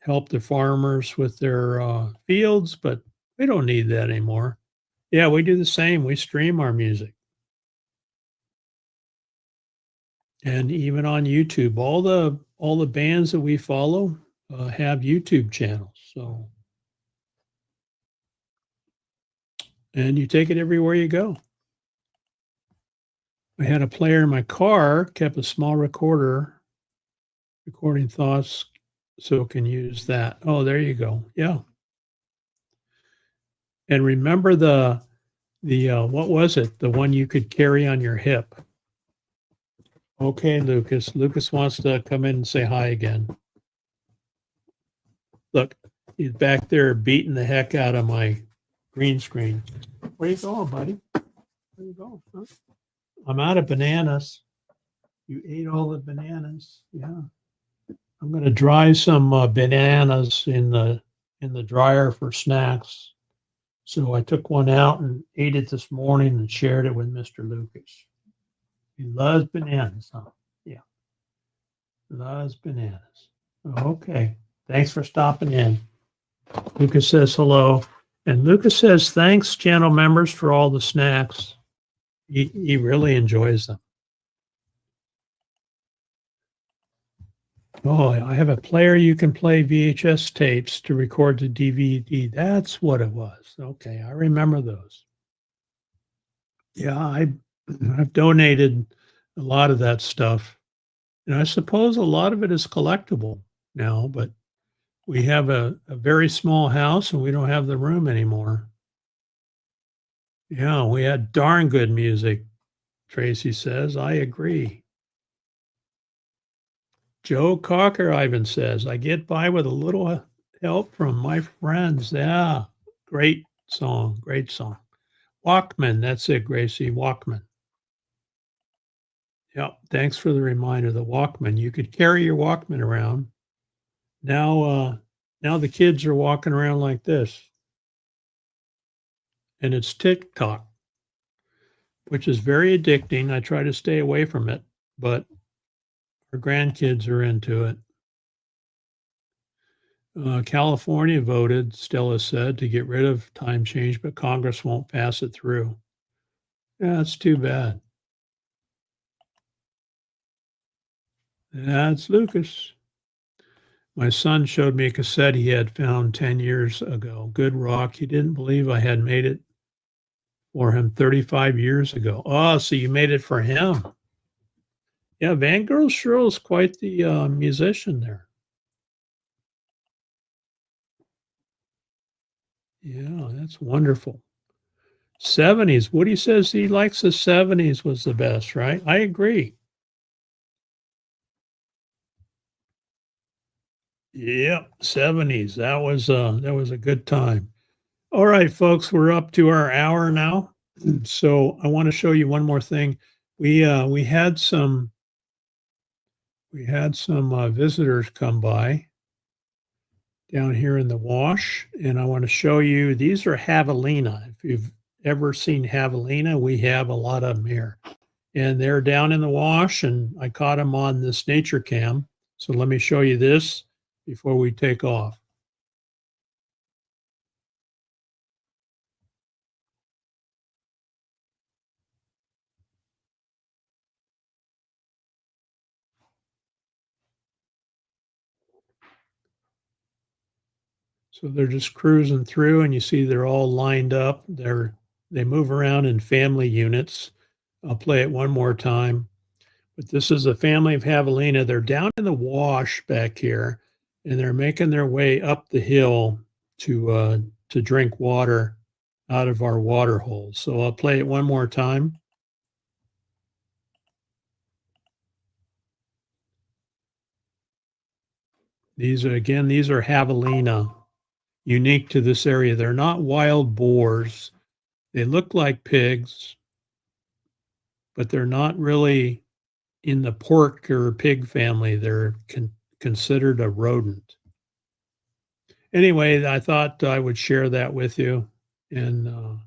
help the farmers with their fields, but we don't need that anymore. Yeah, we do the same. We stream our music. And even on YouTube, all the bands that we follow have YouTube channels. So, and you take it everywhere you go. I had a player in my car, kept a small recorder, recording thoughts, so can use that. Oh, there you go. Yeah. And remember the what was it? The one you could carry on your hip. Okay, Lucas. Lucas wants to come in and say hi again. Look, he's back there beating the heck out of my green screen. Where you going, buddy? Where you going? Huh? I'm out of bananas. You ate all the bananas. Yeah. I'm going to dry some bananas in the dryer for snacks. So I took one out and ate it this morning and shared it with Mr. Lucas. He loves bananas, huh? Yeah. Loves bananas. Okay. Thanks for stopping in. Lucas says hello. And Lucas says, thanks, channel members, for all the snacks. He really enjoys them. Oh, I have a player you can play VHS tapes to record the DVD. That's what it was. Okay, I remember those. Yeah, I've donated a lot of that stuff. And I suppose a lot of it is collectible now, but we have a very small house and we don't have the room anymore. Yeah, we had darn good music, Tracy says. I agree. Joe Cocker, Ivan says, I get by with a little help from my friends. Yeah, great song, great song. Walkman, that's it, Gracie, Walkman. Yep, thanks for the reminder, the Walkman. You could carry your Walkman around. Now the kids are walking around like this. And it's TikTok, which is very addicting. I try to stay away from it, but our grandkids are into it. California voted, Stella said, to get rid of time change, but Congress won't pass it through. Yeah, that's too bad. That's Lucas. My son showed me a cassette he had found 10 years ago. Good rock. He didn't believe I had made it for him 35 years ago. Oh, so you made it for him. Yeah, Van Girl is quite the musician there. Yeah, that's wonderful. 70s. Woody says he likes the 70s was the best, right? I agree. Yep, 70s. That was a good time. All right, folks, we're up to our hour now. So I want to show you one more thing. We had some visitors come by down here in the wash, and I want to show you, these are javelina. If you've ever seen javelina, we have a lot of them here. And they're down in the wash, and I caught them on this nature cam. So let me show you this before we take off. So they're just cruising through, and you see they're all lined up. They move around in family units. I'll play it one more time. But this is a family of javelina. They're down in the wash back here, and they're making their way up the hill to drink water out of our water holes. So I'll play it one more time. These are javelina, unique to this area. They're not wild boars. They look like pigs, but they're not really in the pork or pig family. They're considered a rodent. Anyway, I thought I would share that with you. And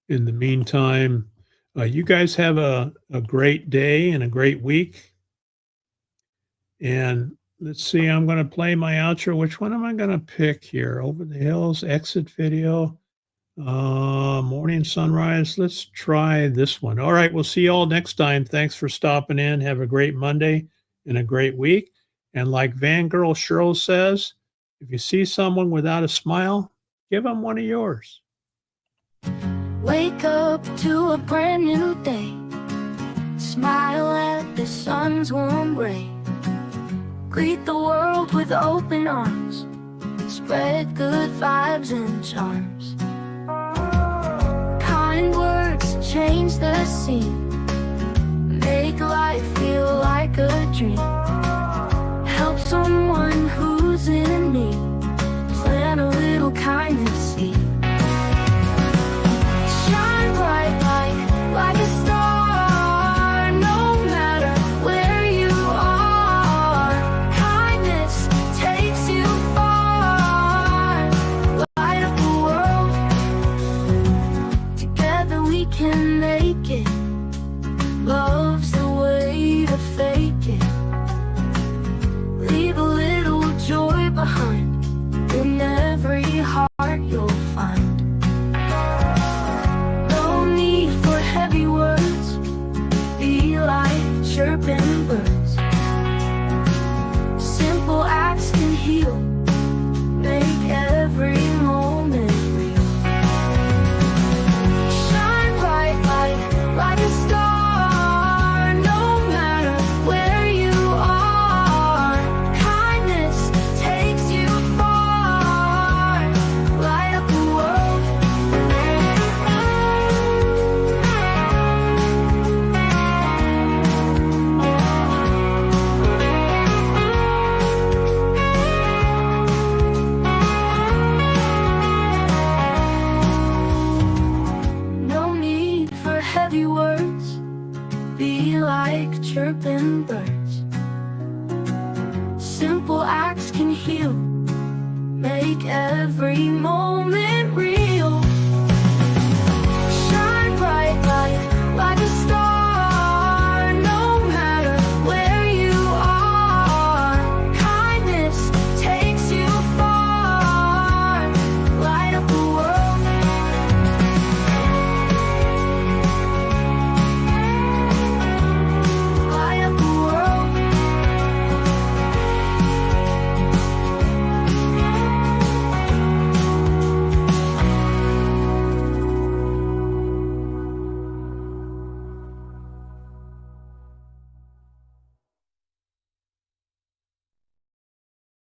in the meantime, you guys have a great day and a great week. And let's see, I'm going to play my outro. Which one am I going to pick here? Over the Hills, exit video, morning sunrise. Let's try this one. All right, we'll see you all next time. Thanks for stopping in. Have a great Monday and a great week. And like Van Girl Cheryl says, if you see someone without a smile, give them one of yours. Wake up to a brand new day. Smile at the sun's warm ray. Greet the world with open arms. Spread good vibes and charms. Kind words change the scene. Make life feel like a dream. Help someone who's in need. Plant a little kindness seed. Shine bright like a star. No matter where you are, kindness takes you far. Light up the world. Together we can